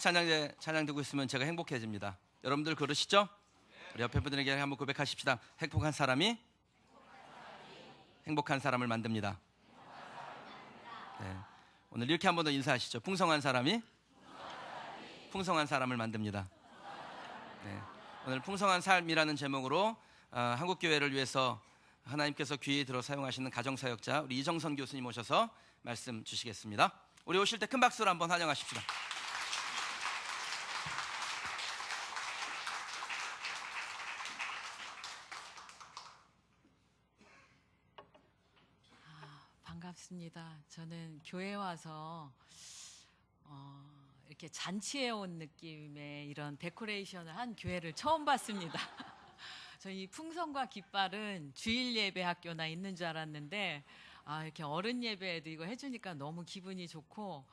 찬양대 찬양 듣고 있으면 제가 행복해집니다. 여러분들 그러시죠? 우리 옆에 분들에게 한번 고백하십시다. 행복한 사람이 행복한 사람을 만듭니다. 네. 오늘 이렇게 한번 더 인사하시죠. 풍성한 사람이 풍성한 사람을 만듭니다. 네. 오늘 풍성한 삶이라는 제목으로 한국교회를 위해서 하나님께서 귀히 들어 사용하시는 가정사역자 우리 이정선 교수님 오셔서 말씀 주시겠습니다. 우리 오실 때 큰 박수로 한번 환영하십시다. 반갑습니다. 저는 교회 와서 이렇게 잔치해 온 느낌의 이런 데코레이션을 한 교회를 처음 봤습니다. 저희 풍성과 깃발은 주일 예배 학교나 있는 줄 알았는데 이렇게 어른 예배에도 이거 해주니까 너무 기분이 좋고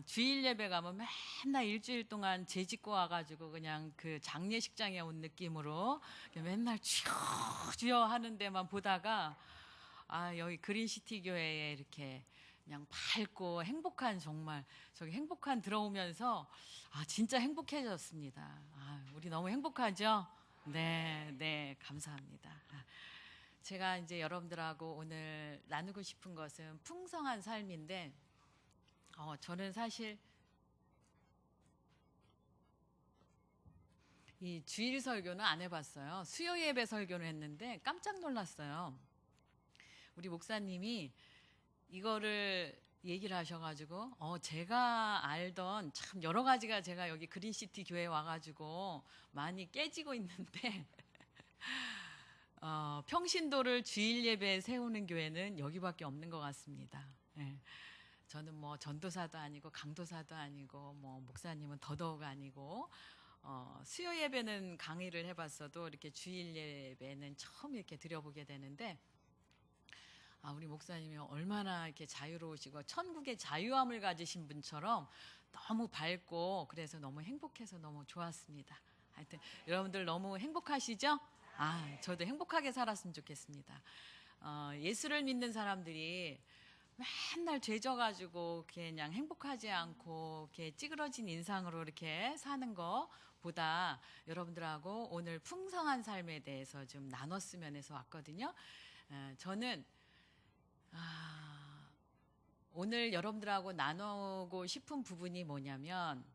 주일 예배 가면 맨날 일주일 동안 재짓고 와가지고 그냥 그 장례식장에 온 느낌으로 맨날 주여 하는 데만 보다가 여기 그린시티 교회에 이렇게 그냥 밝고 행복한 정말 저기 행복한 들어오면서 진짜 행복해졌습니다. 우리 너무 행복하죠? 네, 감사합니다. 제가 이제 여러분들하고 오늘 나누고 싶은 것은 풍성한 삶인데 저는 사실 이 주일 설교는 안 해봤어요. 수요 예배 설교를 했는데 깜짝 놀랐어요. 우리 목사님이 이거를 얘기를 하셔가지고 제가 알던 참 여러 가지가 제가 여기 그린시티 교회에 와가지고 많이 깨지고 있는데 평신도를 주일 예배에 세우는 교회는 여기밖에 없는 것 같습니다. 네. 저는 뭐 전도사도 아니고 강도사도 아니고 뭐 목사님은 더더욱 아니고 수요 예배는 강의를 해봤어도 이렇게 주일 예배는 처음 이렇게 드려보게 되는데 우리 목사님이 얼마나 이렇게 자유로우시고 천국의 자유함을 가지신 분처럼 너무 밝고 그래서 너무 행복해서 너무 좋았습니다. 하여튼 여러분들 너무 행복하시죠? 저도 행복하게 살았으면 좋겠습니다. 예수를 믿는 사람들이 맨날 죄져가지고 그냥 행복하지 않고 이렇게 찌그러진 인상으로 이렇게 사는 것보다 여러분들하고 오늘 풍성한 삶에 대해서 좀 나눴으면 해서 왔거든요. 저는 오늘 여러분들하고 나누고 싶은 부분이 뭐냐면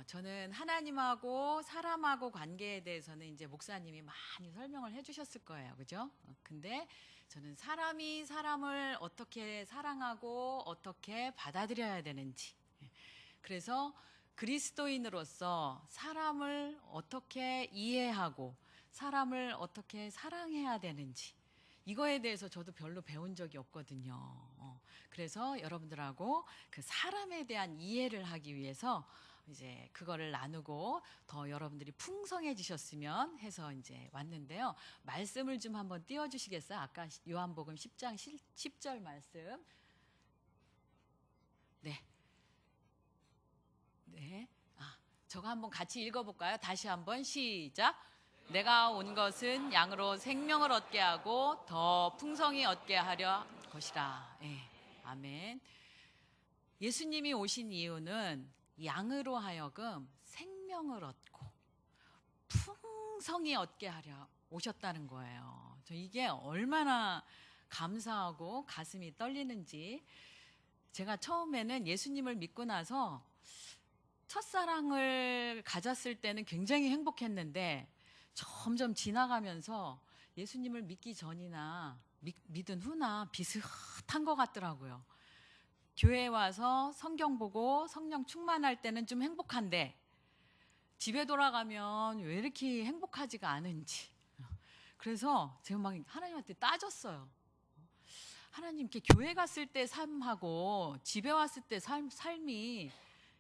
저는 하나님하고 사람하고 관계에 대해서는 이제 목사님이 많이 설명을 해주셨을 거예요, 그죠? 근데 저는 사람이 사람을 어떻게 사랑하고 어떻게 받아들여야 되는지, 그래서 그리스도인으로서 사람을 어떻게 이해하고 사람을 어떻게 사랑해야 되는지 이거에 대해서 저도 별로 배운 적이 없거든요. 그래서 여러분들하고 그 사람에 대한 이해를 하기 위해서 이제 그거를 나누고 더 여러분들이 풍성해지셨으면 해서 이제 왔는데요. 말씀을 좀 한번 띄워주시겠어요? 아까 요한복음 10장 10절 말씀. 네. 저거 한번 같이 읽어볼까요? 다시 한번 시작. 내가 온 것은 양으로 생명을 얻게 하고 더 풍성히 얻게 하려 것이라. 아멘. 예수님이 오신 이유는 양으로 하여금 생명을 얻고 풍성히 얻게 하려 오셨다는 거예요. 저 이게 얼마나 감사하고 가슴이 떨리는지. 제가 처음에는 예수님을 믿고 나서 첫사랑을 가졌을 때는 굉장히 행복했는데 점점 지나가면서 예수님을 믿기 전이나 믿은 후나 비슷한 것 같더라고요. 교회에 와서 성경 보고 성령 충만할 때는 좀 행복한데 집에 돌아가면 왜 이렇게 행복하지가 않은지. 그래서 제가 막 하나님한테 따졌어요. 하나님, 이렇게 교회 갔을 때 삶하고 집에 왔을 때 삶이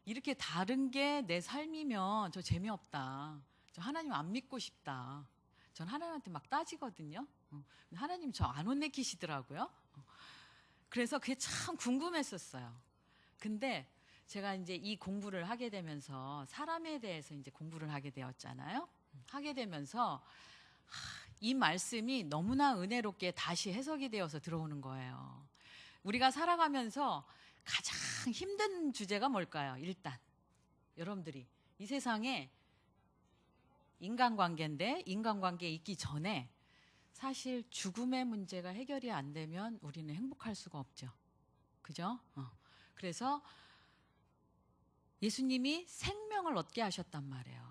이렇게 다른 게 내 삶이면 저 재미없다. 저 하나님 안 믿고 싶다. 전 하나님한테 막 따지거든요. 하나님 저 안 혼내키시더라고요. 그래서 그게 참 궁금했었어요. 근데 제가 이제 이 공부를 하게 되면서 사람에 대해서 이제 공부를 하게 되었잖아요. 하게 되면서 이 말씀이 너무나 은혜롭게 다시 해석이 되어서 들어오는 거예요. 우리가 살아가면서 가장 힘든 주제가 뭘까요? 일단 여러분들이 이 세상에 인간관계인데 인간관계에 있기 전에 사실 죽음의 문제가 해결이 안 되면 우리는 행복할 수가 없죠. 그죠? 그래서 예수님이 생명을 얻게 하셨단 말이에요.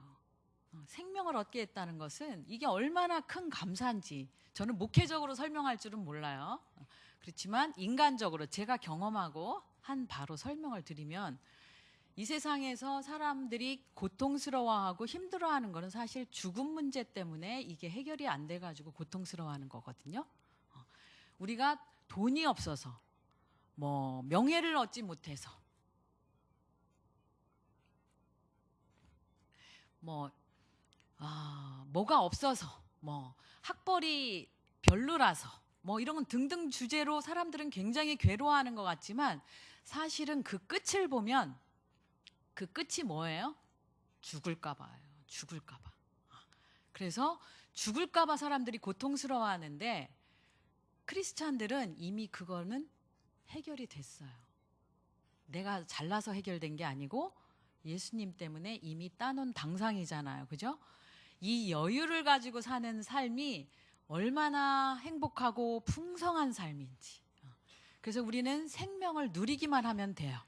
생명을 얻게 했다는 것은 이게 얼마나 큰 감사인지 저는 목회적으로 설명할 줄은 몰라요. 그렇지만 인간적으로 제가 경험하고 한 바로 설명을 드리면 이 세상에서 사람들이 고통스러워하고 힘들어하는 것은 사실 죽음 문제 때문에 이게 해결이 안 돼가지고 고통스러워하는 거거든요. 우리가 돈이 없어서 뭐 명예를 얻지 못해서 뭐가 없어서 뭐 학벌이 별로라서 뭐 이런 건 등등 주제로 사람들은 굉장히 괴로워하는 것 같지만 사실은 그 끝을 보면 그 끝이 뭐예요? 죽을까 봐요. 죽을까 봐. 그래서 죽을까 봐 사람들이 고통스러워하는데 크리스찬들은 이미 그거는 해결이 됐어요. 내가 잘나서 해결된 게 아니고 예수님 때문에 이미 따놓은 당상이잖아요. 그죠? 이 여유를 가지고 사는 삶이 얼마나 행복하고 풍성한 삶인지. 그래서 우리는 생명을 누리기만 하면 돼요.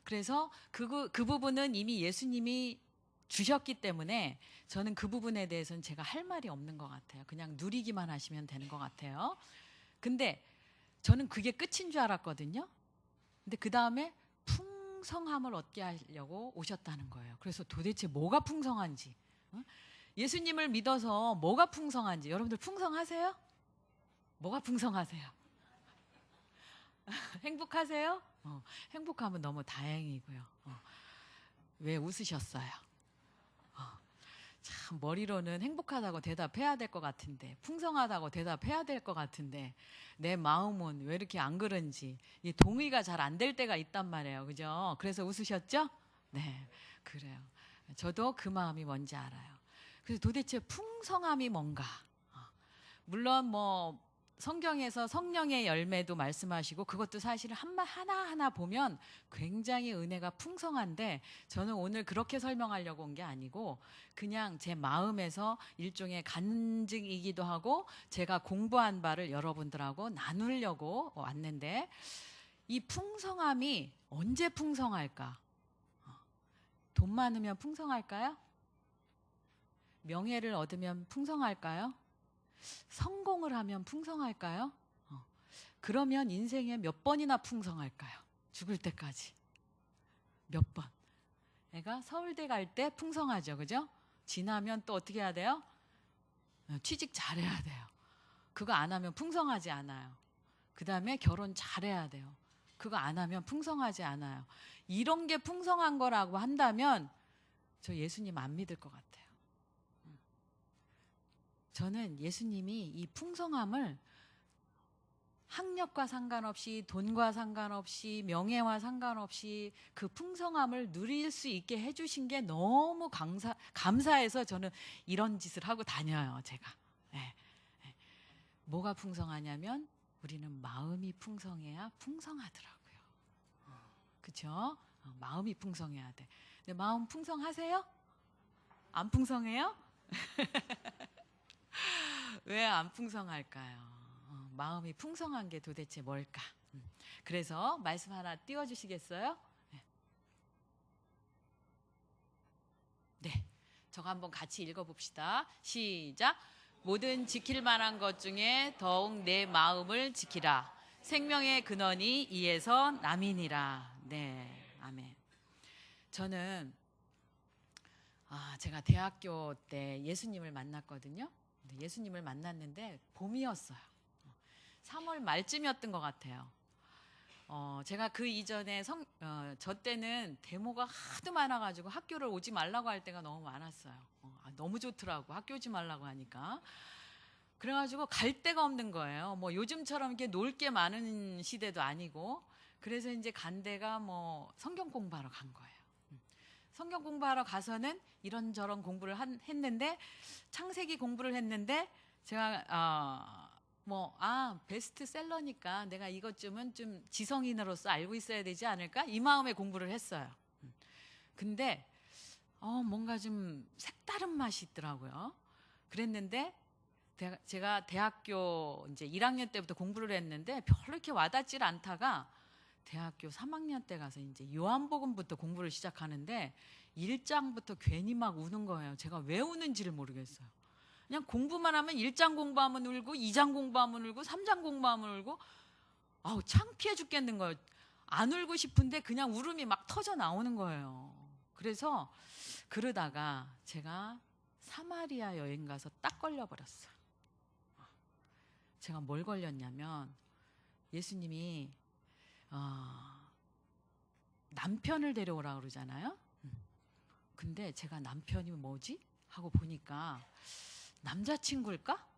그래서 그 부분은 이미 예수님이 주셨기 때문에 저는 그 부분에 대해서는 제가 할 말이 없는 것 같아요. 그냥 누리기만 하시면 되는 것 같아요. 근데 저는 그게 끝인 줄 알았거든요. 근데 그 다음에 풍성함을 얻게 하려고 오셨다는 거예요. 그래서 도대체 뭐가 풍성한지, 예수님을 믿어서 뭐가 풍성한지, 여러분들 풍성하세요? 뭐가 풍성하세요? 행복하세요? 행복하면 너무 다행이고요. 왜 웃으셨어요? 참 머리로는 행복하다고 대답해야 될 것 같은데, 풍성하다고 대답해야 될 것 같은데 내 마음은 왜 이렇게 안 그런지 이 동의가 잘 안 될 때가 있단 말이에요. 그죠? 그래서 웃으셨죠? 네, 그래요. 저도 그 마음이 뭔지 알아요. 그래서 도대체 풍성함이 뭔가? 물론 뭐 성경에서 성령의 열매도 말씀하시고 그것도 사실 하나하나 보면 굉장히 은혜가 풍성한데 저는 오늘 그렇게 설명하려고 온 게 아니고 그냥 제 마음에서 일종의 간증이기도 하고 제가 공부한 바를 여러분들하고 나누려고 왔는데 이 풍성함이 언제 풍성할까? 돈 많으면 풍성할까요? 명예를 얻으면 풍성할까요? 성공을 하면 풍성할까요? 그러면 인생에 몇 번이나 풍성할까요? 죽을 때까지 몇 번? 애가 서울대 갈 때 풍성하죠, 그죠? 지나면 또 어떻게 해야 돼요? 취직 잘해야 돼요. 그거 안 하면 풍성하지 않아요. 그 다음에 결혼 잘해야 돼요. 그거 안 하면 풍성하지 않아요. 이런 게 풍성한 거라고 한다면 저 예수님 안 믿을 것 같아요. 저는 예수님이 이 풍성함을 학력과 상관없이 돈과 상관없이 명예와 상관없이 그 풍성함을 누릴 수 있게 해주신 게 너무 감사해서 저는 이런 짓을 하고 다녀요. 제가. 네. 네. 뭐가 풍성하냐면 우리는 마음이 풍성해야 풍성하더라고요. 그렇죠? 마음이 풍성해야 돼. 근데 마음 풍성하세요? 안 풍성해요? 왜 안 풍성할까요? 마음이 풍성한 게 도대체 뭘까? 그래서 말씀 하나 띄워주시겠어요? 네, 저거 한번 같이 읽어봅시다. 시작. 모든 지킬 만한 것 중에 더욱 내 마음을 지키라. 생명의 근원이 이에서 남이니라. 네, 아멘. 저는 제가 대학교 때 예수님을 만났거든요. 예수님을 만났는데 봄이었어요. 3월 말쯤이었던 것 같아요. 제가 그 이전에 저 때는 데모가 하도 많아가지고 학교를 오지 말라고 할 때가 너무 많았어요. 너무 좋더라고 학교 오지 말라고 하니까. 그래가지고 갈 데가 없는 거예요. 뭐 요즘처럼 이렇게 놀 게 많은 시대도 아니고. 그래서 이제 간 데가 뭐 성경 공부하러 간 거예요. 성경 공부하러 가서는 이런저런 공부를 했는데 창세기 공부를 했는데 제가 베스트셀러니까 내가 이것쯤은 좀 지성인으로서 알고 있어야 되지 않을까? 이 마음에 공부를 했어요. 근데 뭔가 좀 색다른 맛이 있더라고요. 그랬는데 제가 대학교 이제 1학년 때부터 공부를 했는데 별로 이렇게 와닿질 않다가 대학교 3학년 때 가서 이제 요한복음부터 공부를 시작하는데 1장부터 괜히 막 우는 거예요. 제가 왜 우는지를 모르겠어요. 그냥 공부만 하면 1장 공부하면 울고 2장 공부하면 울고 3장 공부하면 울고 창피해 죽겠는 거예요. 안 울고 싶은데 그냥 울음이 막 터져 나오는 거예요. 그래서 그러다가 제가 사마리아 여행 가서 딱 걸려버렸어요. 제가 뭘 걸렸냐면 예수님이 남편을 데려오라고 그러잖아요. 근데 제가 남편이 뭐지? 하고 보니까 남자친구일까?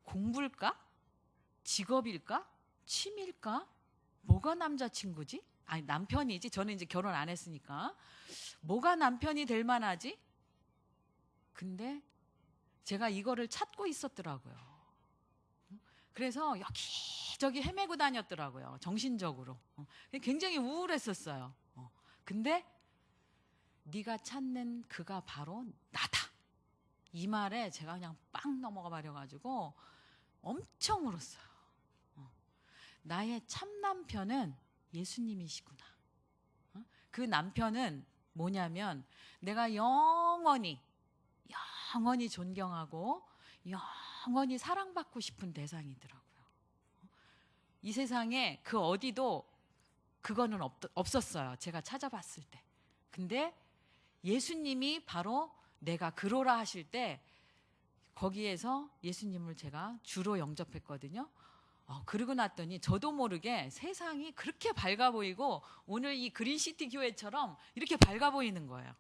공부일까? 직업일까? 취미일까? 뭐가 남자친구지? 아니 남편이지. 저는 이제 결혼 안 했으니까. 뭐가 남편이 될 만하지? 근데 제가 이거를 찾고 있었더라고요. 그래서 여기저기 헤매고 다녔더라고요. 정신적으로. 굉장히 우울했었어요. 근데 네가 찾는 그가 바로 나다. 이 말에 제가 그냥 빵 넘어가 버려가지고 엄청 울었어요. 나의 참 남편은 예수님이시구나. 그 남편은 뭐냐면 내가 영원히 존경하고 영원히 사랑받고 싶은 대상이더라고요. 이 세상에 그 어디도 그거는 없었어요. 제가 찾아봤을 때. 근데 예수님이 바로 내가 그러라 하실 때 거기에서 예수님을 제가 주로 영접했거든요. 그러고 났더니 저도 모르게 세상이 그렇게 밝아 보이고 오늘 이 그린시티 교회처럼 이렇게 밝아 보이는 거예요.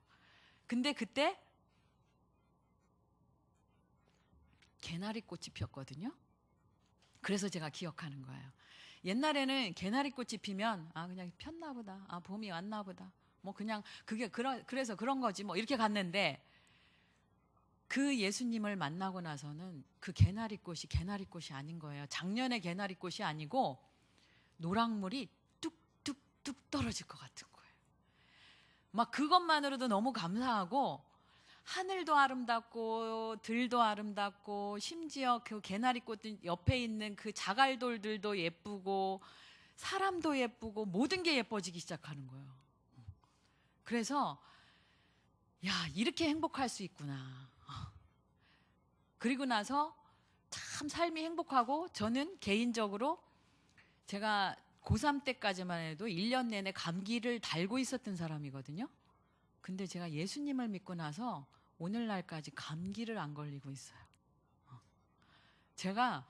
근데 그때 개나리꽃이 피었거든요. 그래서 제가 기억하는 거예요. 옛날에는 개나리꽃이 피면 그냥 폈나 보다. 봄이 왔나 보다. 뭐 그냥 그래서 그런 거지 뭐 이렇게 갔는데 그 예수님을 만나고 나서는 그 개나리꽃이 아닌 거예요. 작년에 개나리꽃이 아니고 노랑물이 뚝뚝뚝 떨어질 것 같은 거예요. 막 그것만으로도 너무 감사하고 하늘도 아름답고 들도 아름답고 심지어 그 개나리꽃 옆에 있는 그 자갈돌들도 예쁘고 사람도 예쁘고 모든 게 예뻐지기 시작하는 거예요. 그래서 이렇게 행복할 수 있구나. 그리고 나서 참 삶이 행복하고 저는 개인적으로 제가 고3 때까지만 해도 1년 내내 감기를 달고 있었던 사람이거든요. 근데 제가 예수님을 믿고 나서 오늘날까지 감기를 안 걸리고 있어요. 제가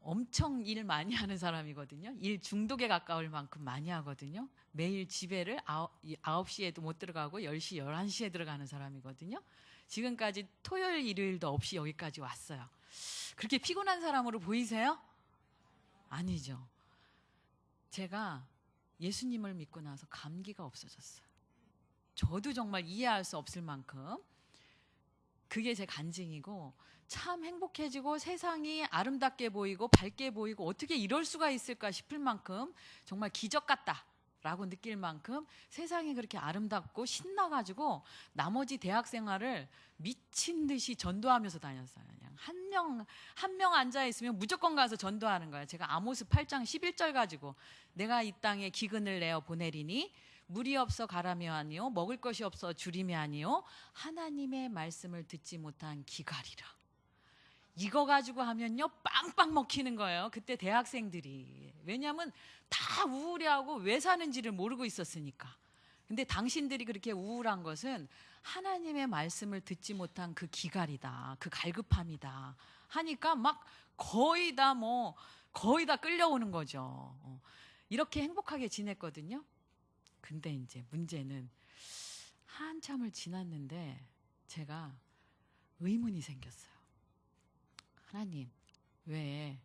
엄청 일 많이 하는 사람이거든요. 일 중독에 가까울 만큼 많이 하거든요. 매일 집에를 9시에도 못 들어가고 10시, 11시에 들어가는 사람이거든요. 지금까지 토요일, 일요일도 없이 여기까지 왔어요. 그렇게 피곤한 사람으로 보이세요? 아니죠. 제가 예수님을 믿고 나서 감기가 없어졌어요. 저도 정말 이해할 수 없을 만큼 그게 제 간증이고 참 행복해지고 세상이 아름답게 보이고 밝게 보이고 어떻게 이럴 수가 있을까 싶을 만큼 정말 기적 같다라고 느낄 만큼 세상이 그렇게 아름답고 신나가지고 나머지 대학 생활을 미친 듯이 전도하면서 다녔어요. 그냥 한 명 앉아 있으면 무조건 가서 전도하는 거예요. 제가 아모스 8장 11절 가지고 내가 이 땅에 기근을 내어 보내리니 물이 없어 가라며 아니요 먹을 것이 없어 주림이 아니요 하나님의 말씀을 듣지 못한 기갈이라. 이거 가지고 하면요 빵빵 먹히는 거예요. 그때 대학생들이. 왜냐하면 다 우울해하고 왜 사는지를 모르고 있었으니까. 근데 당신들이 그렇게 우울한 것은 하나님의 말씀을 듣지 못한 그 기갈이다. 그 갈급함이다. 하니까 막 거의 다 끌려오는 거죠. 이렇게 행복하게 지냈거든요. 근데 이제 문제는 한참을 지났는데 제가 의문이 생겼어요. 하나님, 왜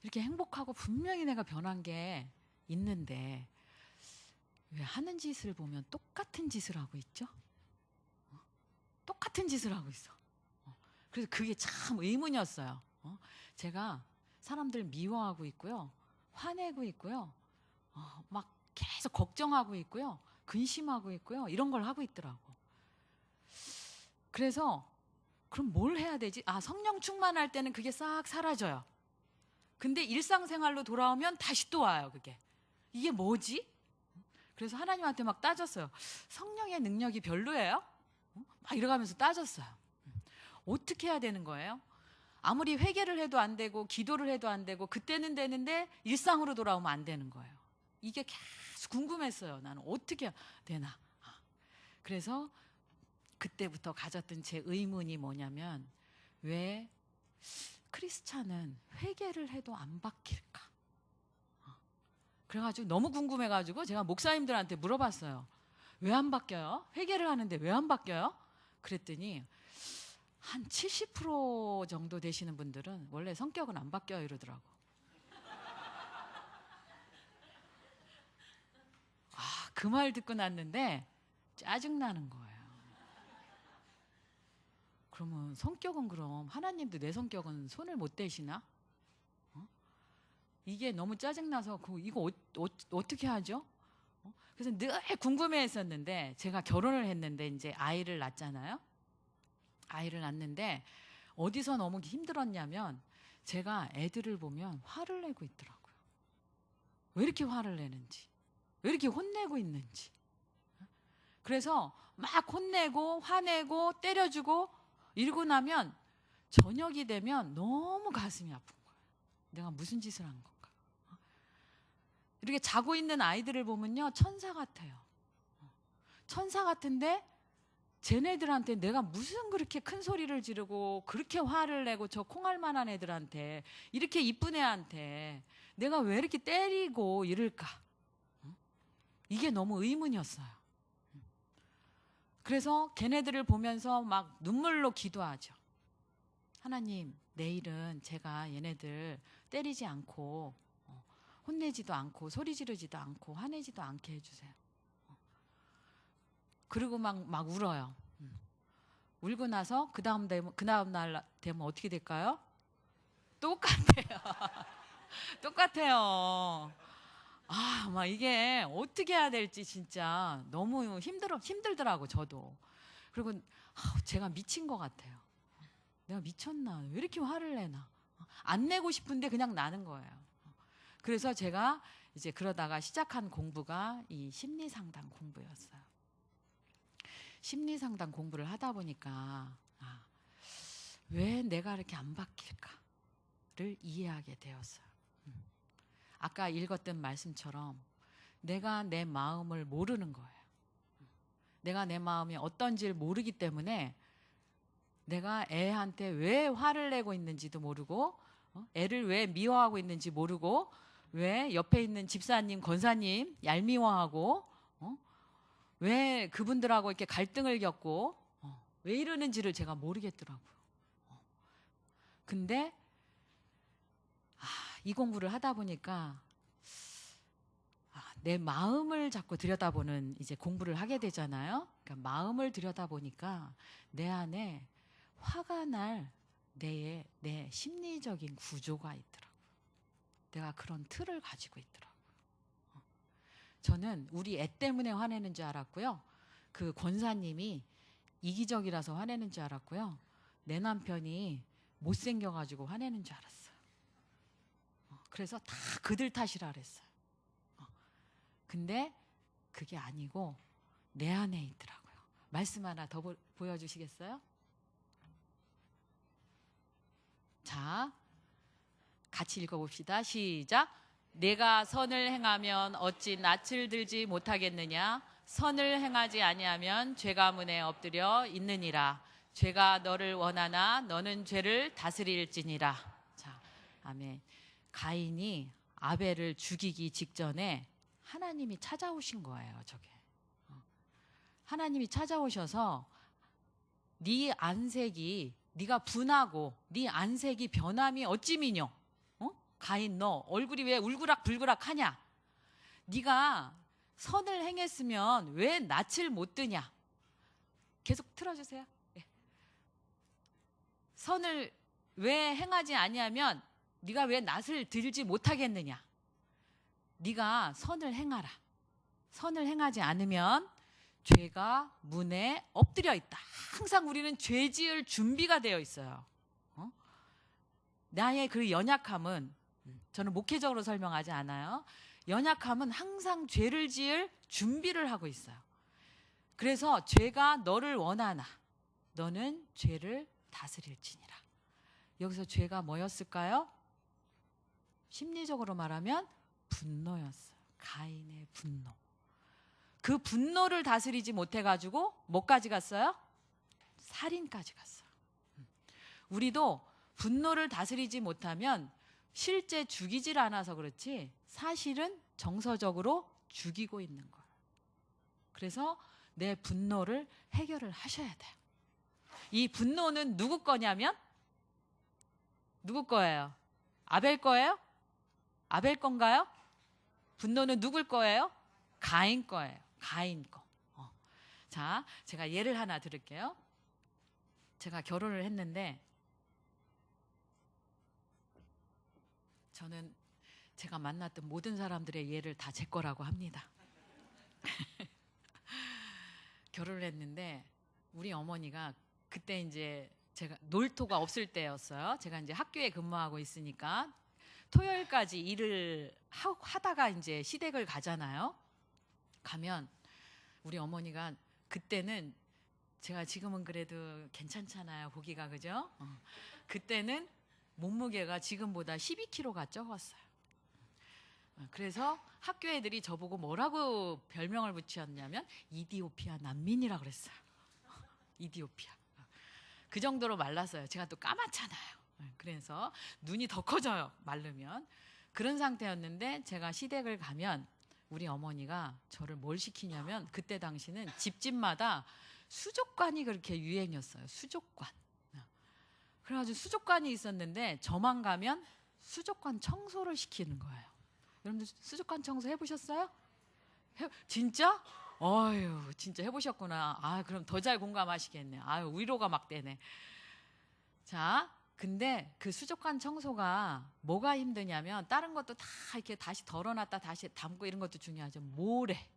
이렇게 행복하고 분명히 내가 변한 게 있는데 왜 하는 짓을 보면 똑같은 짓을 하고 있죠? 똑같은 짓을 하고 있어. 그래서 그게 참 의문이었어요. 제가 사람들 미워하고 있고요. 화내고 있고요. 막 계속 걱정하고 있고요. 근심하고 있고요. 이런 걸 하고 있더라고. 그래서 그럼 뭘 해야 되지? 성령 충만할 때는 그게 싹 사라져요. 근데 일상생활로 돌아오면 다시 또 와요, 그게. 이게 뭐지? 그래서 하나님한테 막 따졌어요. 성령의 능력이 별로예요? 막 이러가면서 따졌어요. 어떻게 해야 되는 거예요? 아무리 회개를 해도 안 되고 기도를 해도 안 되고 그때는 되는데 일상으로 돌아오면 안 되는 거예요. 이게 계속 궁금했어요. 나는 어떻게 해야 되나. 그래서 그때부터 가졌던 제 의문이 뭐냐면 왜 크리스찬은 회개를 해도 안 바뀔까? 그래가지고 너무 궁금해가지고 제가 목사님들한테 물어봤어요. 왜 안 바뀌어요? 회개를 하는데 왜 안 바뀌어요? 그랬더니 한 70% 정도 되시는 분들은 원래 성격은 안 바뀌어요 이러더라고. 그 말 듣고 났는데 짜증나는 거예요. 그러면 성격은 그럼 하나님도 내 성격은 손을 못 대시나? 이게 너무 짜증나서 이거 어떻게 하죠? 그래서 늘 궁금해했었는데 제가 결혼을 했는데 이제 아이를 낳잖아요. 아이를 낳는데 어디서 너무 힘들었냐면 제가 애들을 보면 화를 내고 있더라고요. 왜 이렇게 화를 내는지, 왜 이렇게 혼내고 있는지. 그래서 막 혼내고 화내고 때려주고 이러고 나면 저녁이 되면 너무 가슴이 아픈 거예요. 내가 무슨 짓을 한 건가. 이렇게 자고 있는 아이들을 보면요 천사 같아요. 천사 같은데 쟤네들한테 내가 무슨 그렇게 큰 소리를 지르고 그렇게 화를 내고 저 콩알만한 애들한테 이렇게 이쁜 애한테 내가 왜 이렇게 때리고 이럴까. 이게 너무 의문이었어요. 그래서 걔네들을 보면서 막 눈물로 기도하죠. 하나님, 내일은 제가 얘네들 때리지 않고 혼내지도 않고 소리 지르지도 않고 화내지도 않게 해주세요. 그리고 막 울어요. 울고 나서 그 다음 날 되면 어떻게 될까요? 똑같아요. 똑같아요. 막 이게 어떻게 해야 될지 진짜 너무 힘들더라고, 저도. 그리고 제가 미친 것 같아요. 내가 미쳤나? 왜 이렇게 화를 내나? 안 내고 싶은데 그냥 나는 거예요. 그래서 제가 이제 그러다가 시작한 공부가 이 심리상담 공부였어요. 심리상담 공부를 하다 보니까 왜 내가 이렇게 안 바뀔까를 이해하게 되었어요. 아까 읽었던 말씀처럼 내가 내 마음을 모르는 거예요. 내가 내 마음이 어떤지를 모르기 때문에 내가 애한테 왜 화를 내고 있는지도 모르고 애를 왜 미워하고 있는지 모르고 왜 옆에 있는 집사님, 권사님 얄미워하고 왜 그분들하고 이렇게 갈등을 겪고 왜 이러는지를 제가 모르겠더라고요. 근데 이 공부를 하다 보니까 내 마음을 자꾸 들여다보는 이제 공부를 하게 되잖아요. 그러니까 마음을 들여다보니까 내 안에 화가 날 내 심리적인 구조가 있더라고요. 내가 그런 틀을 가지고 있더라고요. 저는 우리 애 때문에 화내는 줄 알았고요. 그 권사님이 이기적이라서 화내는 줄 알았고요. 내 남편이 못생겨가지고 화내는 줄 알았어요. 그래서 다 그들 탓이라 그랬어요. 근데 그게 아니고 내 안에 있더라고요. 말씀 하나 더 보여주시겠어요? 자, 같이 읽어봅시다. 시작. 내가 선을 행하면 어찌 낯을 들지 못하겠느냐? 선을 행하지 아니하면 죄가 문에 엎드려 있느니라. 죄가 너를 원하나 너는 죄를 다스릴지니라. 자, 아멘. 가인이 아벨을 죽이기 직전에 하나님이 찾아오신 거예요. 저게 하나님이 찾아오셔서 네 안색이 네가 분하고 네 안색이 변함이 어찌미뇨? 가인 너 얼굴이 왜 울그락불그락 하냐? 네가 선을 행했으면 왜 낯을 못 드냐? 계속 틀어주세요. 네. 선을 왜 행하지 아니하면 네가 왜 낯을 들지 못하겠느냐? 네가 선을 행하라. 선을 행하지 않으면 죄가 문에 엎드려 있다. 항상 우리는 죄 지을 준비가 되어 있어요. 나의 그 연약함은, 저는 목회적으로 설명하지 않아요. 연약함은 항상 죄를 지을 준비를 하고 있어요. 그래서 죄가 너를 원하나 너는 죄를 다스릴지니라. 여기서 죄가 뭐였을까요? 심리적으로 말하면 분노였어요. 가인의 분노. 그 분노를 다스리지 못해가지고 뭐까지 갔어요? 살인까지 갔어요. 우리도 분노를 다스리지 못하면 실제 죽이질 않아서 그렇지 사실은 정서적으로 죽이고 있는 거예요. 그래서 내 분노를 해결을 하셔야 돼요. 이 분노는 누구 거냐면 누구 거예요? 아벨 거예요? 아벨 건가요? 분노는 누굴 거예요? 가인 거예요. 가인 거. 자, 제가 예를 하나 들을게요. 제가 결혼을 했는데 저는 제가 만났던 모든 사람들의 예를 다 제 거라고 합니다. 결혼을 했는데 우리 어머니가 그때 이제 제가 놀토가 없을 때였어요. 제가 이제 학교에 근무하고 있으니까 토요일까지 일을 하다가 이제 시댁을 가잖아요. 가면 우리 어머니가 그때는 제가 지금은 그래도 괜찮잖아요. 보기가 그죠? 그때는 몸무게가 지금보다 12kg가 적었어요. 그래서 학교 애들이 저보고 뭐라고 별명을 붙였냐면 이디오피아 난민이라 그랬어요. 이디오피아. 그 정도로 말랐어요. 제가 또 까맣잖아요. 그래서 눈이 더 커져요. 마르면. 그런 상태였는데 제가 시댁을 가면 우리 어머니가 저를 뭘 시키냐면 그때 당시는 집집마다 수족관이 그렇게 유행이었어요. 수족관. 그래가지고 수족관이 있었는데 저만 가면 수족관 청소를 시키는 거예요. 여러분들 수족관 청소 해보셨어요? 진짜? 어휴, 진짜 해보셨구나. 아, 그럼 더 잘 공감하시겠네. 아유, 위로가 막 되네. 자, 근데 그 수족관 청소가 뭐가 힘드냐면 다른 것도 다 이렇게 다시 덜어놨다 다시 담고 이런 것도 중요하죠. 모래.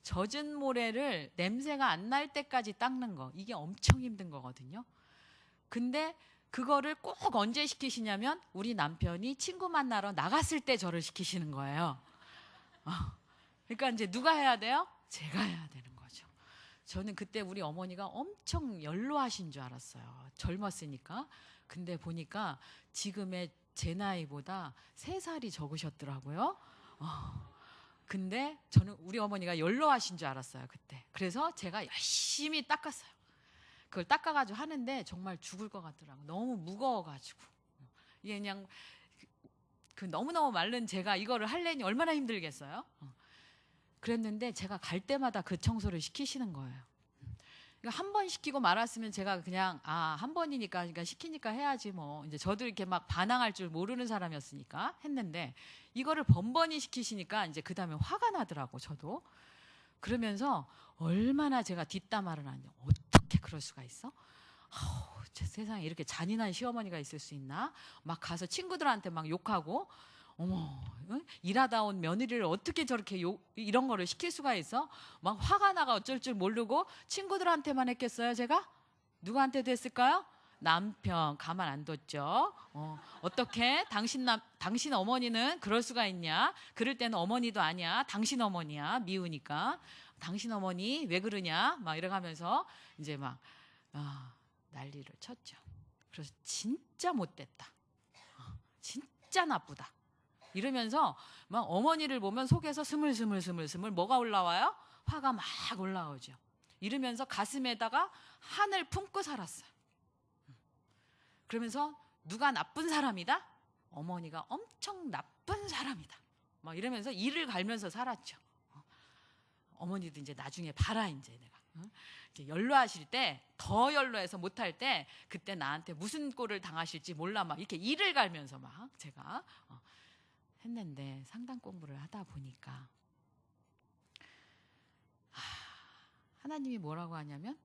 젖은 모래를 냄새가 안 날 때까지 닦는 거. 이게 엄청 힘든 거거든요. 근데 그거를 꼭 언제 시키시냐면 우리 남편이 친구 만나러 나갔을 때 저를 시키시는 거예요. 그러니까 이제 누가 해야 돼요? 제가 해야 되는 거죠. 저는 그때 우리 어머니가 엄청 연로하신 줄 알았어요. 젊었으니까. 근데 보니까 지금의 제 나이보다 3살이 적으셨더라고요. 근데 저는 우리 어머니가 연로하신 줄 알았어요. 그때. 그래서 제가 열심히 닦았어요. 그걸 닦아가지고 하는데 정말 죽을 것 같더라고요. 너무 무거워가지고. 이게 그냥 그 너무너무 마른 제가 이거를 하려니 얼마나 힘들겠어요. 그랬는데 제가 갈 때마다 그 청소를 시키시는 거예요. 그러니까 한 번 시키고 말았으면 제가 그냥 한 번이니까 그러니까 시키니까 해야지 뭐 이제 저도 이렇게 막 반항할 줄 모르는 사람이었으니까 했는데 이거를 번번이 시키시니까 이제 그 다음에 화가 나더라고 저도. 그러면서 얼마나 제가 뒷담화를 하냐. 어떻게 그럴 수가 있어? 제 세상에 이렇게 잔인한 시어머니가 있을 수 있나? 막 가서 친구들한테 막 욕하고 어머, 일하다 온 며느리를 어떻게 저렇게 이런 거를 시킬 수가 있어? 막 화가 나가 어쩔 줄 모르고 친구들한테만 했겠어요, 제가? 누구한테도 했을까요? 남편 가만 안 뒀죠. 어떻게 당신 어머니는 그럴 수가 있냐? 그럴 때는 어머니도 아니야. 당신 어머니야. 미우니까. 당신 어머니 왜 그러냐? 막 이래가면서 이제 막 난리를 쳤죠. 그래서 진짜 못됐다. 진짜 나쁘다. 이러면서 막 어머니를 보면 속에서 스물스물 뭐가 올라와요? 화가 막 올라오죠. 이러면서 가슴에다가 한을 품고 살았어요. 그러면서 누가 나쁜 사람이다? 어머니가 엄청 나쁜 사람이다. 막 이러면서 이를 갈면서 살았죠. 어머니도 이제 나중에 봐라 이제 내가 이제 연로하실 때 더 연로해서 못할 때 그때 나한테 무슨 꼴을 당하실지 몰라 막 이렇게 이를 갈면서 막 제가 했는데 상담 공부를 하다 보니까 하나님이 뭐라고 하냐면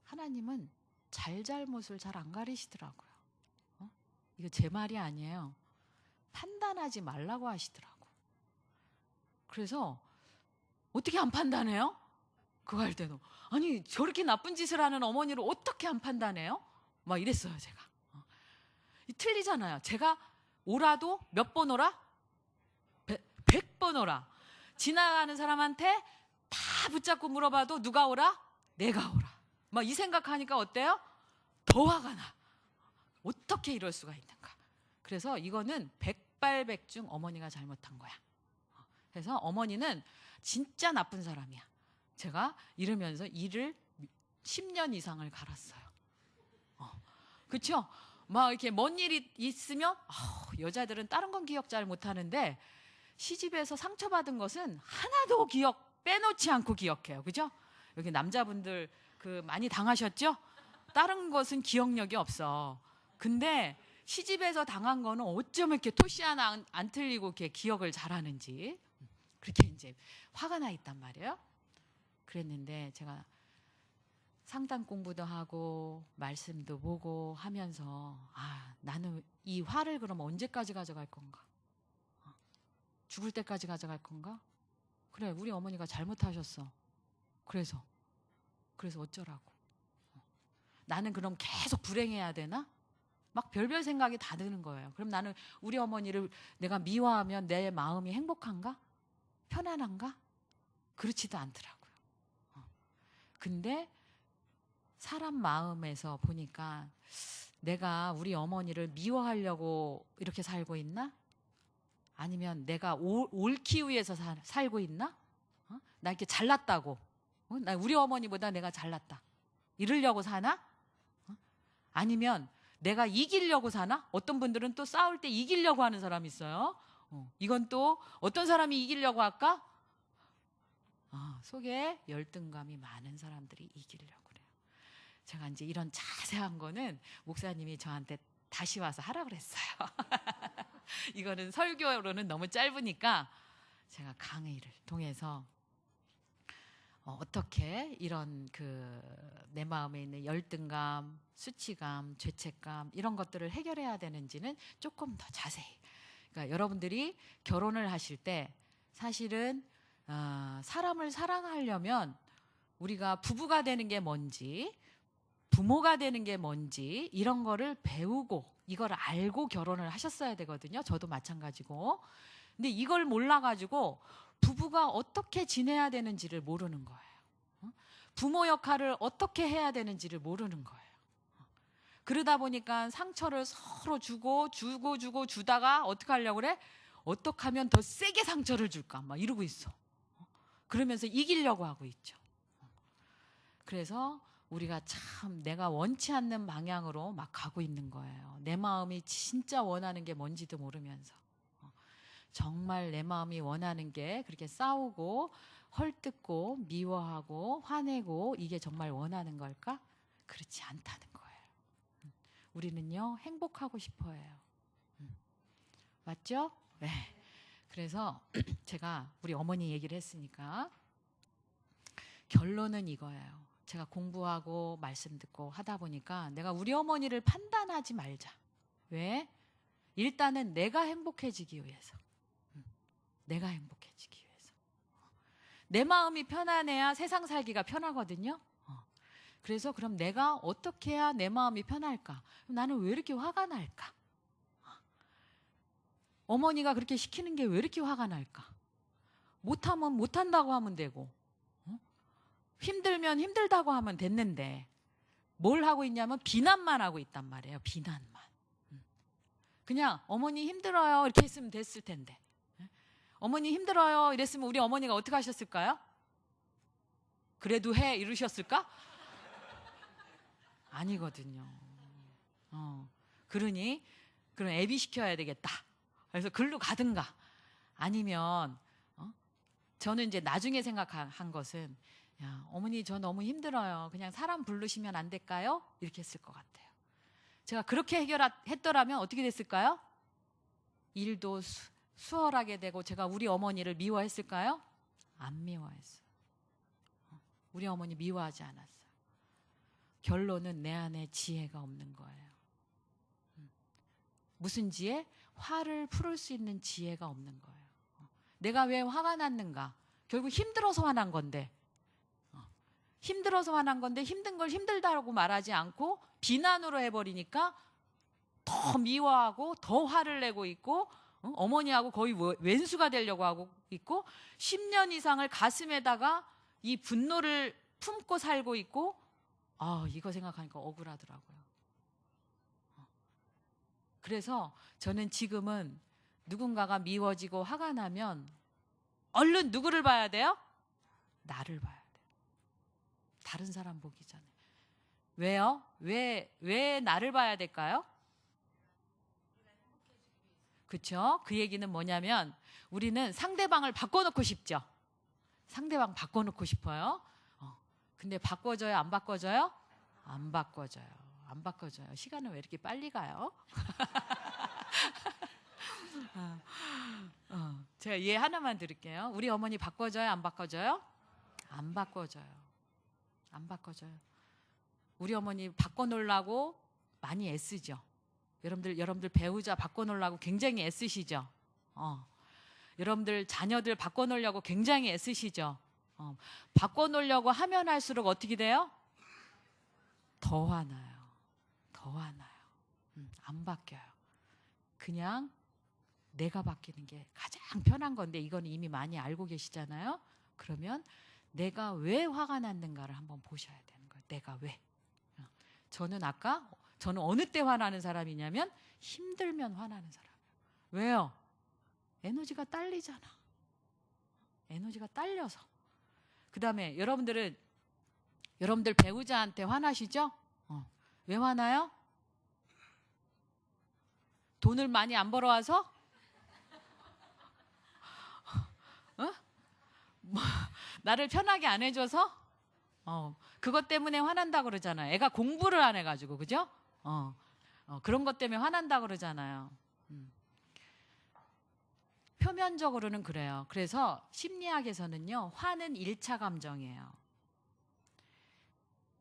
하나님은 잘잘못을 잘 안 가리시더라고요. 이거 제 말이 아니에요. 판단하지 말라고 하시더라고. 그래서 어떻게 안 판단해요? 그거 할 때도 아니 저렇게 나쁜 짓을 하는 어머니를 어떻게 안 판단해요? 막 이랬어요 제가. 틀리잖아요. 제가 오라도 몇 번 오라? 100번 오라. 지나가는 사람한테 다 붙잡고 물어봐도 누가 오라? 내가 오라. 막 이 생각하니까 어때요? 더 화가 나. 어떻게 이럴 수가 있는가. 그래서 이거는 백발백중 어머니가 잘못한 거야. 그래서 어머니는 진짜 나쁜 사람이야. 제가 이러면서 일을 10년 이상을 갈았어요. 그렇죠? 막 이렇게 먼 일이 있으면 여자들은 다른 건 기억 잘 못하는데 시집에서 상처받은 것은 하나도 기억 빼놓지 않고 기억해요. 그죠? 여기 남자분들 그 많이 당하셨죠? 다른 것은 기억력이 없어. 근데 시집에서 당한 거는 어쩜 이렇게 토시 하나 안 틀리고 이렇게 기억을 잘하는지 그렇게 이제 화가 나 있단 말이에요. 그랬는데 제가 상담 공부도 하고 말씀도 보고 하면서 나는 이 화를 그럼 언제까지 가져갈 건가? 죽을 때까지 가져갈 건가? 그래, 우리 어머니가 잘못하셨어. 그래서 어쩌라고? 나는 그럼 계속 불행해야 되나? 막 별별 생각이 다 드는 거예요. 그럼 나는 우리 어머니를 내가 미워하면 내 마음이 행복한가? 편안한가? 그렇지도 않더라고요. 근데 사람 마음에서 보니까 내가 우리 어머니를 미워하려고 이렇게 살고 있나? 아니면 내가 옳기 위해서 살고 있나? 나 이렇게 잘났다고. 나 우리 어머니보다 내가 잘났다. 이러려고 사나? 아니면 내가 이기려고 사나? 어떤 분들은 또 싸울 때 이기려고 하는 사람이 있어요. 이건 또 어떤 사람이 이기려고 할까? 속에 열등감이 많은 사람들이 이기려고 그래요. 제가 이제 이런 자세한 거는 목사님이 저한테 다시 와서 하라 그랬어요. 이거는 설교로는 너무 짧으니까 제가 강의를 통해서 어떻게 이런 내 마음에 있는 열등감, 수치감, 죄책감 이런 것들을 해결해야 되는지는 조금 더 자세히. 그러니까 여러분들이 결혼을 하실 때 사실은 사람을 사랑하려면 우리가 부부가 되는 게 뭔지, 부모가 되는 게 뭔지 이런 거를 배우고 이걸 알고 결혼을 하셨어야 되거든요. 저도 마찬가지고. 근데 이걸 몰라가지고 부부가 어떻게 지내야 되는지를 모르는 거예요. 부모 역할을 어떻게 해야 되는지를 모르는 거예요. 그러다 보니까 상처를 서로 주다가 어떻게 하려고 그래? 어떻게 하면 더 세게 상처를 줄까? 막 이러고 있어. 그러면서 이기려고 하고 있죠. 그래서 우리가 참 내가 원치 않는 방향으로 막 가고 있는 거예요. 내 마음이 진짜 원하는 게 뭔지도 모르면서. 정말 내 마음이 원하는 게 그렇게 싸우고 헐뜯고 미워하고 화내고 이게 정말 원하는 걸까? 그렇지 않다는 거예요. 우리는요 행복하고 싶어 해요. 맞죠? 네. 그래서 제가 우리 어머니 얘기를 했으니까 결론은 이거예요. 제가 공부하고 말씀 듣고 하다 보니까 내가 우리 어머니를 판단하지 말자. 왜? 일단은 내가 행복해지기 위해서. 내가 행복해지기 위해서. 내 마음이 편안해야 세상 살기가 편하거든요. 그래서 그럼 내가 어떻게 해야 내 마음이 편할까? 나는 왜 이렇게 화가 날까? 어머니가 그렇게 시키는 게 왜 이렇게 화가 날까? 못하면 못한다고 하면 되고 힘들면 힘들다고 하면 됐는데 뭘 하고 있냐면 비난만 하고 있단 말이에요. 비난만. 그냥 어머니 힘들어요 이렇게 했으면 됐을 텐데 어머니 힘들어요 이랬으면 우리 어머니가 어떻게 하셨을까요? 그래도 해 이러셨을까? 아니거든요. 그러니 그럼 애비 시켜야 되겠다. 그래서 글로 가든가 아니면 저는 이제 나중에 생각한 것은 야, 어머니 저 너무 힘들어요. 그냥 사람 부르시면 안 될까요? 이렇게 했을 것 같아요. 제가 그렇게 해결했더라면 어떻게 됐을까요? 일도 수월하게 되고 제가 우리 어머니를 미워했을까요? 안 미워했어요. 우리 어머니 미워하지 않았어요. 결론은 내 안에 지혜가 없는 거예요. 무슨 지혜? 화를 풀을 수 있는 지혜가 없는 거예요. 내가 왜 화가 났는가? 결국 힘들어서 화난 건데, 힘들어서 화난 건데 힘든 걸 힘들다고 말하지 않고 비난으로 해버리니까 더 미워하고 더 화를 내고 있고, 어머니하고 거의 왼수가 되려고 하고 있고, 10년 이상을 가슴에다가 이 분노를 품고 살고 있고, 이거 생각하니까 억울하더라고요. 그래서 저는 지금은 누군가가 미워지고 화가 나면 얼른 누구를 봐야 돼요? 나를 봐야 돼요. 다른 사람 보기 전에. 왜요? 왜 나를 봐야 될까요? 그렇죠? 그 얘기는 뭐냐면 우리는 상대방을 바꿔놓고 싶죠. 상대방 바꿔놓고 싶어요. 근데 바꿔줘요? 안 바꿔줘요? 안 바꿔줘요. 안 바꿔줘요. 시간은 왜 이렇게 빨리 가요? 제가 얘 하나만 들을게요. 우리 어머니 바꿔줘요? 안 바꿔줘요? 안 바꿔줘요. 안 바꿔줘요. 우리 어머니 바꿔놓으려고 많이 애쓰죠. 여러분들 배우자 바꿔놓으려고 굉장히 애쓰시죠. 여러분들 자녀들 바꿔놓으려고 굉장히 애쓰시죠. 바꿔놓으려고 하면 할수록 어떻게 돼요? 더 화나요. 더 화나요. 안 바뀌어요. 그냥 내가 바뀌는 게 가장 편한 건데, 이건 이미 많이 알고 계시잖아요. 그러면 내가 왜 화가 났는가를 한번 보셔야 되는 거예요. 내가 왜. 저는 어느 때 화나는 사람이냐면 힘들면 화나는 사람이에요. 왜요? 에너지가 딸리잖아. 에너지가 딸려서. 그 다음에 여러분들 배우자한테 화나시죠? 왜 화나요? 돈을 많이 안 벌어와서? 나를 편하게 안 해줘서? 그것 때문에 화난다 그러잖아요. 애가 공부를 안 해가지고, 그죠? 그런 것 때문에 화난다 그러잖아요. 표면적으로는 그래요. 그래서 심리학에서는요, 화는 1차 감정이에요.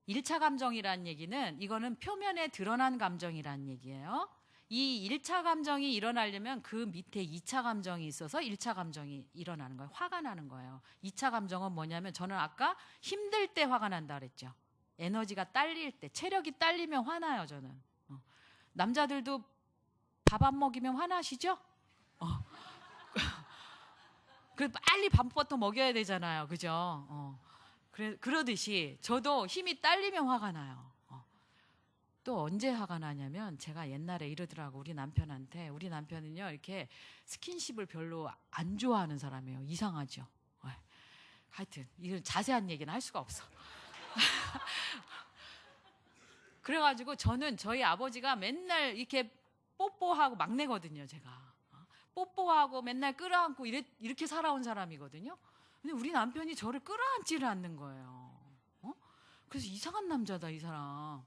1차 감정이란 얘기는, 이거는 표면에 드러난 감정이란 얘기예요. 이 1차 감정이 일어나려면 그 밑에 2차 감정이 있어서 1차 감정이 일어나는 거예요. 화가 나는 거예요. 2차 감정은 뭐냐면, 저는 아까 힘들 때 화가 난다 그랬죠. 에너지가 딸릴 때, 체력이 딸리면 화나요, 저는. 남자들도 밥 안 먹이면 화나시죠? 그래, 빨리 밥부터 먹여야 되잖아요. 그죠? 그러듯이 저도 힘이 딸리면 화가 나요. 또 언제 화가 나냐면, 제가 옛날에 이러더라고, 우리 남편은요, 이렇게 스킨십을 별로 안 좋아하는 사람이에요. 이상하죠? 하여튼 이런 자세한 얘기는 할 수가 없어. 그래가지고 저희 아버지가 맨날 이렇게 뽀뽀하고, 막내거든요, 제가. 뽀뽀하고 맨날 끌어안고 이렇게 살아온 사람이거든요. 근데 우리 남편이 저를 끌어안지를 않는 거예요. 그래서 이상한 남자다, 이 사람.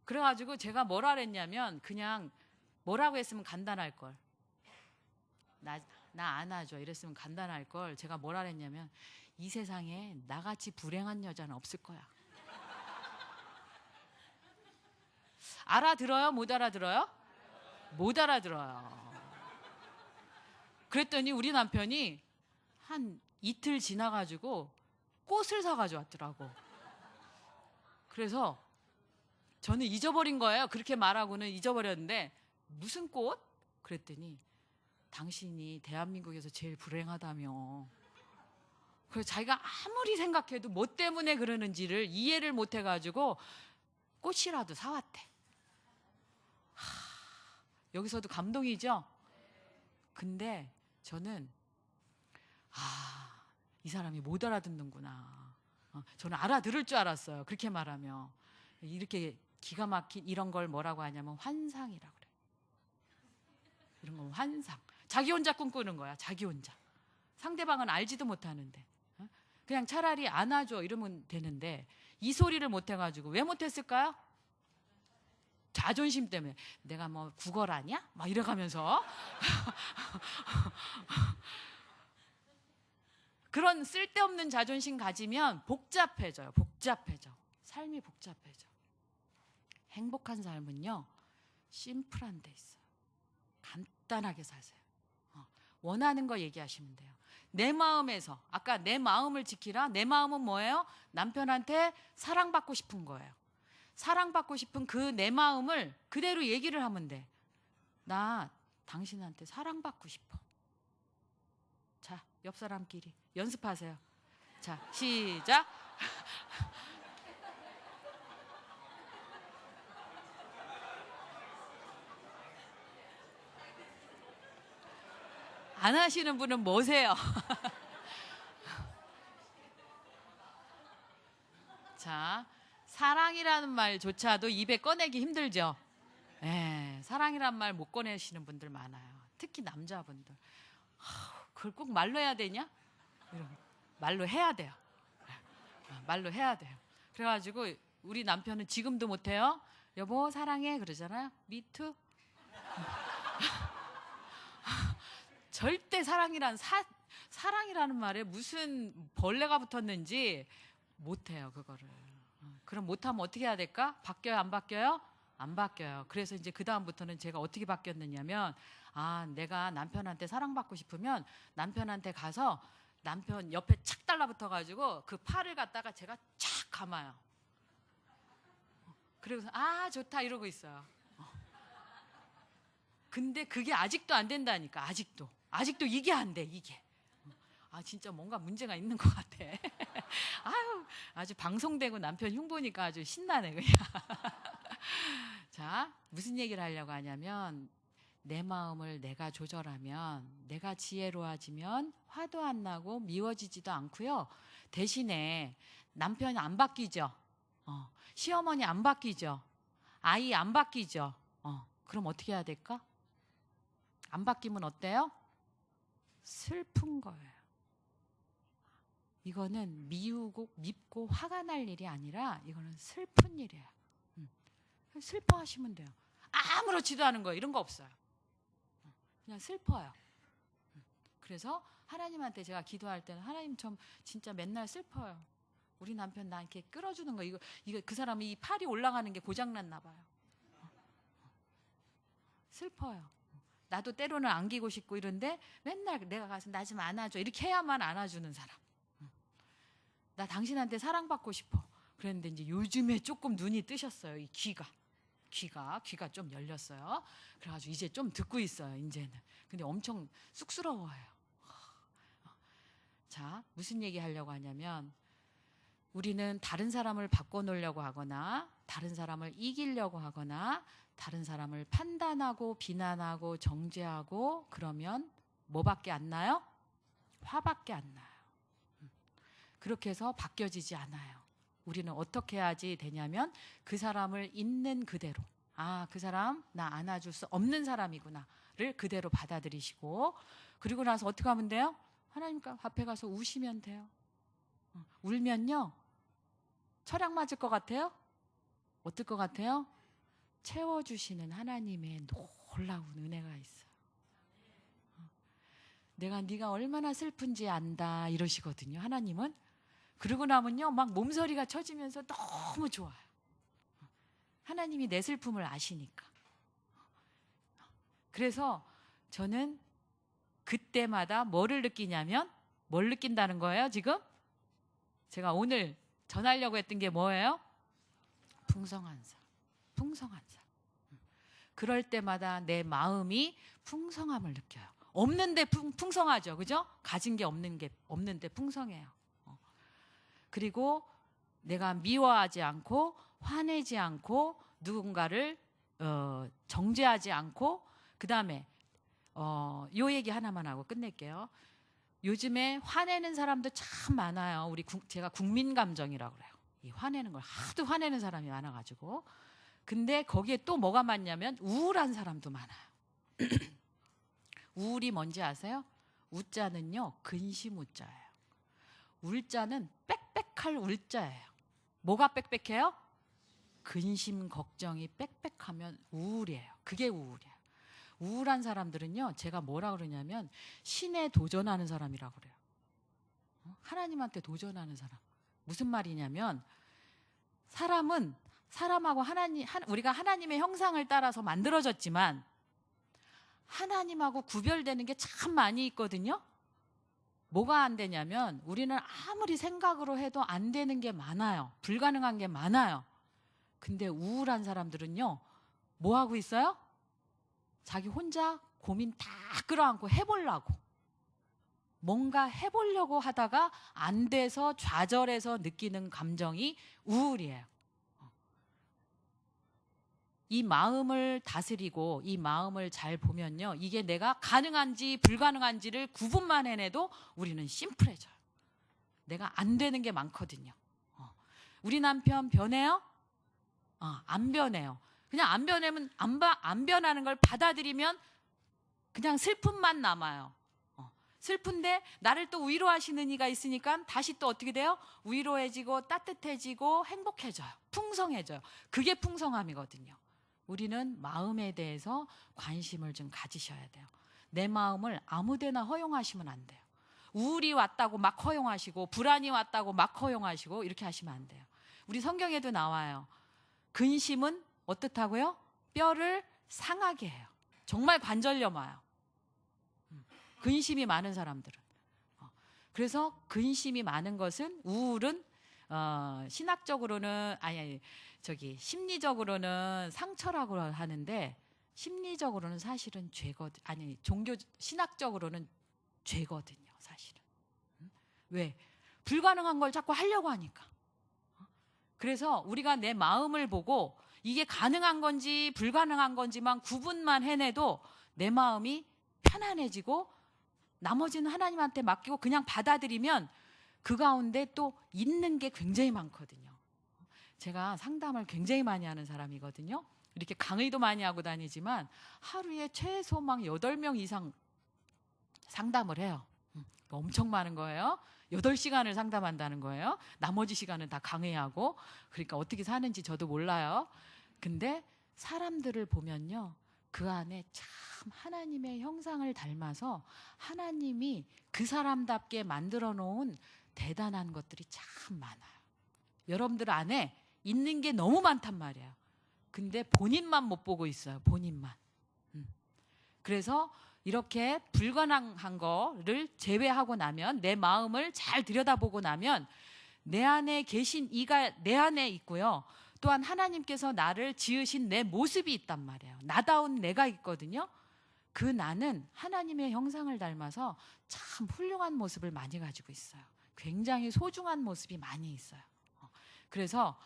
그래가지고 제가 뭐라 그랬냐면, 그냥 뭐라고 했으면 간단할 걸. 나 안아줘 이랬으면 간단할 걸. 제가 뭐라 그랬냐면, 이 세상에 나같이 불행한 여자는 없을 거야. 알아들어요? 못 알아들어요? 못 알아들어요. 그랬더니 우리 남편이 한 이틀 지나가지고 꽃을 사가지고 왔더라고. 그래서 저는 잊어버린 거예요. 그렇게 말하고는 잊어버렸는데, 무슨 꽃? 그랬더니 당신이 대한민국에서 제일 불행하다며. 그래서 자기가 아무리 생각해도 뭐 때문에 그러는지를 이해를 못 해가지고 꽃이라도 사왔대. 여기서도 감동이죠? 근데 저는 이 사람이 못 알아듣는구나. 저는 알아들을 줄 알았어요. 그렇게 말하면. 이렇게 기가 막힌 이런 걸 뭐라고 하냐면 환상이라고 그래. 이런 건 환상. 자기 혼자 꿈꾸는 거야. 자기 혼자. 상대방은 알지도 못하는데. 그냥 차라리 안아줘 이러면 되는데, 이 소리를 못 해가지고. 왜 못했을까요? 자존심 때문에. 내가 뭐 구걸하냐? 막 이래가면서. 그런 쓸데없는 자존심 가지면 복잡해져요. 삶이 복잡해져. 행복한 삶은요, 심플한 데 있어요. 간단하게 사세요. 원하는 거 얘기하시면 돼요. 내 마음에서 아까 내 마음을 지키라. 내 마음은 뭐예요? 남편한테 사랑받고 싶은 거예요. 사랑받고 싶은 그 내 마음을 그대로 얘기를 하면 돼. 나 당신한테 사랑받고 싶어. 자, 옆 사람끼리 연습하세요. 자, 시작. 안 하시는 분은 뭐세요? 자, 사랑이라는 말조차도 입에 꺼내기 힘들죠. 예, 사랑이란 말 못 꺼내시는 분들 많아요. 특히 남자분들. 그걸 꼭 말로 해야 되냐? 말로 해야 돼요. 말로 해야 돼요. 그래가지고 우리 남편은 지금도 못해요. 여보 사랑해 그러잖아요. Me too. 절대 사랑이라는 말에 무슨 벌레가 붙었는지 못해요 그거를. 그럼 못하면 어떻게 해야 될까? 바뀌어요 안 바뀌어요? 안 바뀌어요. 그래서 이제 그 다음부터는 제가 어떻게 바뀌었느냐면 내가 남편한테 사랑받고 싶으면 남편한테 가서 남편 옆에 착 달라붙어가지고 그 팔을 갖다가 제가 착 감아요. 그리고서 좋다 이러고 있어요. 근데 그게 아직도 안 된다니까. 아직도 이게 안 돼. 이게 진짜 뭔가 문제가 있는 것 같아. 아주 방송되고 남편 흉보니까 아주 신나네 그냥. 자, 무슨 얘기를 하려고 하냐면 내 마음을 내가 조절하면, 내가 지혜로워지면 화도 안 나고 미워지지도 않고요. 대신에 남편이 안 바뀌죠. 시어머니 안 바뀌죠. 아이 안 바뀌죠. 그럼 어떻게 해야 될까? 안 바뀌면 어때요? 슬픈 거예요. 이거는 밉고 화가 날 일이 아니라 이거는 슬픈 일이에요. 슬퍼하시면 돼요. 아무렇지도 않은 거예요. 이런 거 없어요. 그냥 슬퍼요. 그래서 하나님한테 제가 기도할 때는 하나님 좀 진짜 맨날 슬퍼요. 우리 남편 나 이렇게 끌어주는 거 이거 그 사람이 이 팔이 올라가는 게 고장났나 봐요. 슬퍼요. 나도 때로는 안기고 싶고 이런데 맨날 내가 가서 나 좀 안아줘 이렇게 해야만 안아주는 사람. 나 당신한테 사랑받고 싶어. 그랬는데 이제 요즘에 조금 눈이 뜨셨어요. 이 귀가 좀 열렸어요. 그래가지고 이제 좀 듣고 있어요. 이제는. 근데 엄청 쑥스러워요. 자, 무슨 얘기 하려고 하냐면 우리는 다른 사람을 바꿔놓으려고 하거나 다른 사람을 이기려고 하거나 다른 사람을 판단하고 비난하고 정죄하고 그러면 뭐밖에 안 나요? 화밖에 안 나요. 그렇게 해서 바뀌어지지 않아요. 우리는 어떻게 해야지 되냐면 그 사람을 있는 그대로 그 사람 나 안아줄 수 없는 사람이구나를 그대로 받아들이시고 그리고 나서 어떻게 하면 돼요? 하나님 앞에 가서 우시면 돼요. 울면요 철학 맞을 것 같아요? 어떨 것 같아요? 채워주시는 하나님의 놀라운 은혜가 있어요. 내가 네가 얼마나 슬픈지 안다 이러시거든요. 하나님은. 그러고 나면요 막 몸서리가 쳐지면서 너무 좋아요. 하나님이 내 슬픔을 아시니까. 그래서 저는 그때마다 뭐를 느끼냐면 뭘 느낀다는 거예요 지금? 제가 오늘 전하려고 했던 게 뭐예요? 풍성한 사람. 그럴 때마다 내 마음이 풍성함을 느껴요. 없는데 풍성하죠. 그죠? 가진 게 없는데 풍성해요. 그리고 내가 미워하지 않고 화내지 않고 누군가를 정죄하지 않고 그다음에 요 얘기 하나만 하고 끝낼게요. 요즘에 화내는 사람도 참 많아요. 제가 국민 감정이라고 그래요. 이 화내는 걸 하도 화내는 사람이 많아가지고 근데 거기에 또 뭐가 많냐면 우울한 사람도 많아요. 우울이 뭔지 아세요? 우자는요 근심 우자예요. 울자는 빽빽할 울자예요. 뭐가 빽빽해요? 근심 걱정이 빽빽하면 우울이에요. 그게 우울이에요. 우울한 사람들은요 제가 뭐라 그러냐면 신에 도전하는 사람이라고 그래요. 하나님한테 도전하는 사람. 무슨 말이냐면 사람하고 우리가 하나님의 형상을 따라서 만들어졌지만 하나님하고 구별되는 게 참 많이 있거든요. 뭐가 안 되냐면 우리는 아무리 생각으로 해도 안 되는 게 많아요. 불가능한 게 많아요. 근데 우울한 사람들은요, 뭐 하고 있어요? 자기 혼자 고민 다 끌어안고 해보려고. 뭔가 해보려고 하다가 안 돼서 좌절해서 느끼는 감정이 우울이에요. 이 마음을 다스리고 이 마음을 잘 보면요, 이게 내가 가능한지 불가능한지를 구분만 해내도 우리는 심플해져요. 내가 안 되는 게 많거든요. 우리 남편 변해요? 안 변해요. 그냥 안 변하면 안 변하는 걸 받아들이면 그냥 슬픔만 남아요. 슬픈데 나를 또 위로하시는 이가 있으니까 다시 또 어떻게 돼요? 위로해지고 따뜻해지고 행복해져요. 풍성해져요. 그게 풍성함이거든요. 우리는 마음에 대해서 관심을 좀 가지셔야 돼요. 내 마음을 아무데나 허용하시면 안 돼요. 우울이 왔다고 막 허용하시고 불안이 왔다고 막 허용하시고 이렇게 하시면 안 돼요. 우리 성경에도 나와요. 근심은 어떻다고요? 뼈를 상하게 해요. 정말 관절염 와요. 근심이 많은 사람들은. 그래서 근심이 많은 것은, 우울은 신학적으로는 심리적으로는 상처라고 하는데 심리적으로는 사실은 죄거든. 신학적으로는 죄거든요, 사실은. 왜? 불가능한 걸 자꾸 하려고 하니까. 그래서 우리가 내 마음을 보고 이게 가능한 건지 불가능한 건지만 구분만 해내도 내 마음이 편안해지고 나머지는 하나님한테 맡기고 그냥 받아들이면 그 가운데 또 있는 게 굉장히 많거든요. 제가 상담을 굉장히 많이 하는 사람이거든요. 이렇게 강의도 많이 하고 다니지만 하루에 최소 막 8명 이상 상담을 해요. 엄청 많은 거예요. 8시간을 상담한다는 거예요. 나머지 시간은 다 강의하고. 그러니까 어떻게 사는지 저도 몰라요. 근데 사람들을 보면요, 그 안에 참 하나님의 형상을 닮아서 하나님이 그 사람답게 만들어 놓은 대단한 것들이 참 많아요. 여러분들 안에 있는 게 너무 많단 말이에요. 근데 본인만 못 보고 있어요. 본인만. 그래서 이렇게 불가능한 거를 제외하고 나면, 내 마음을 잘 들여다보고 나면 내 안에 계신 이가 내 안에 있고요. 또한 하나님께서 나를 지으신 내 모습이 있단 말이에요. 나다운 내가 있거든요. 그 나는 하나님의 형상을 닮아서 참 훌륭한 모습을 많이 가지고 있어요. 굉장히 소중한 모습이 많이 있어요. 그래서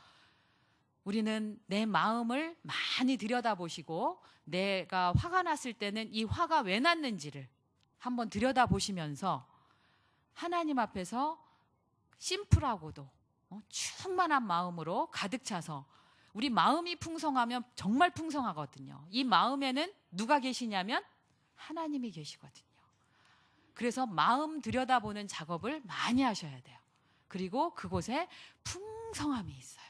우리는 내 마음을 많이 들여다보시고, 내가 화가 났을 때는 이 화가 왜 났는지를 한번 들여다보시면서 하나님 앞에서 심플하고도 충만한 마음으로 가득 차서, 우리 마음이 풍성하면 정말 풍성하거든요. 이 마음에는 누가 계시냐면 하나님이 계시거든요. 그래서 마음 들여다보는 작업을 많이 하셔야 돼요. 그리고 그곳에 풍성함이 있어요.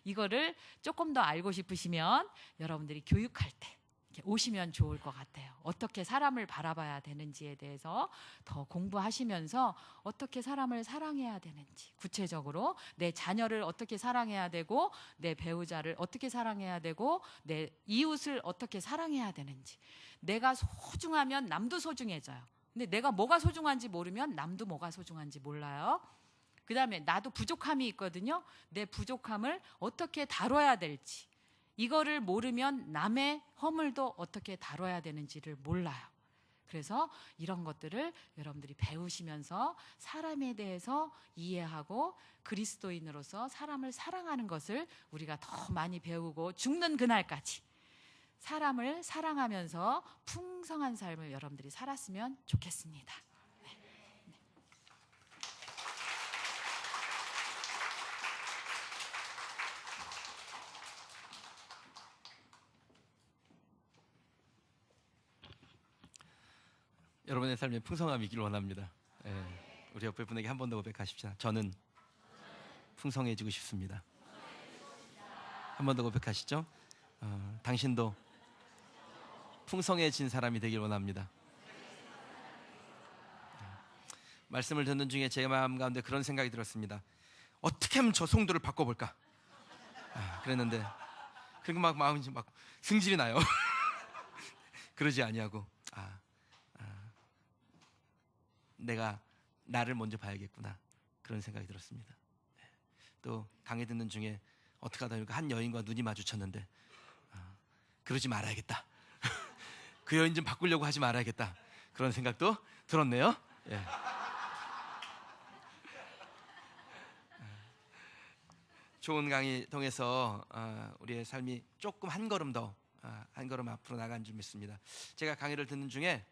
이거를 조금 더 알고 싶으시면 여러분들이 교육할 때 이렇게 오시면 좋을 것 같아요. 어떻게 사람을 바라봐야 되는지에 대해서 더 공부하시면서 어떻게 사람을 사랑해야 되는지, 구체적으로 내 자녀를 어떻게 사랑해야 되고, 내 배우자를 어떻게 사랑해야 되고, 내 이웃을 어떻게 사랑해야 되는지. 내가 소중하면 남도 소중해져요. 근데 내가 뭐가 소중한지 모르면 남도 뭐가 소중한지 몰라요. 그 다음에 나도 부족함이 있거든요. 내 부족함을 어떻게 다뤄야 될지, 이거를 모르면 남의 허물도 어떻게 다뤄야 되는지를 몰라요. 그래서 이런 것들을 여러분들이 배우시면서 사람에 대해서 이해하고 그리스도인으로서 사람을 사랑하는 것을 우리가 더 많이 배우고, 죽는 그날까지 사람을 사랑하면서 풍성한 삶을 여러분들이 살았으면 좋겠습니다. 여러분의 삶에 풍성함이 있기를 원합니다. 우리 옆에 분에게 한 번 더 고백하십시다. 저는 풍성해지고 싶습니다. 한 번 더 고백하시죠. 당신도 풍성해진 사람이 되길 원합니다. 말씀을 듣는 중에 제 마음 가운데 그런 생각이 들었습니다. 어떻게 하면 저 성도를 바꿔볼까? 그랬는데 그리고 막 마음이 막 승질이 나요. 그러지 아니하고 내가 나를 먼저 봐야겠구나 그런 생각이 들었습니다. 또 강의 듣는 중에 어떻게 하다 보니까 한 여인과 눈이 마주쳤는데 그러지 말아야겠다. 그 여인 좀 바꾸려고 하지 말아야겠다 그런 생각도 들었네요. 예. 좋은 강의 통해서 우리의 삶이 조금 한 걸음 더 한 걸음 앞으로 나간 줄 믿습니다. 제가 강의를 듣는 중에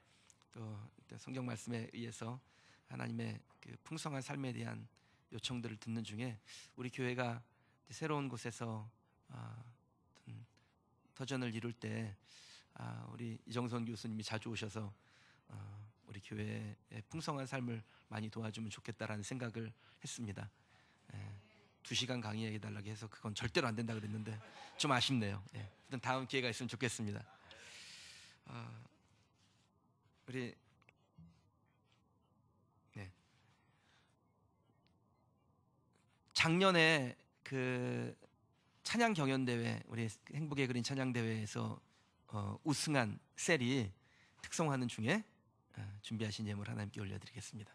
또 성경 말씀에 의해서 하나님의 그 풍성한 삶에 대한 요청들을 듣는 중에 우리 교회가 새로운 곳에서 터전을 이룰 때 우리 이정선 교수님이 자주 오셔서 우리 교회의 풍성한 삶을 많이 도와주면 좋겠다라는 생각을 했습니다. 2시간 강의해 달라고 해서 그건 절대로 안 된다 그랬는데 좀 아쉽네요. 일단 다음 기회가 있으면 좋겠습니다. 우리 작년에 그 찬양 경연 대회, 우리 행복의 그린 찬양 대회에서 우승한 셀이 특송하는 중에 준비하신 예물 하나님께 올려드리겠습니다.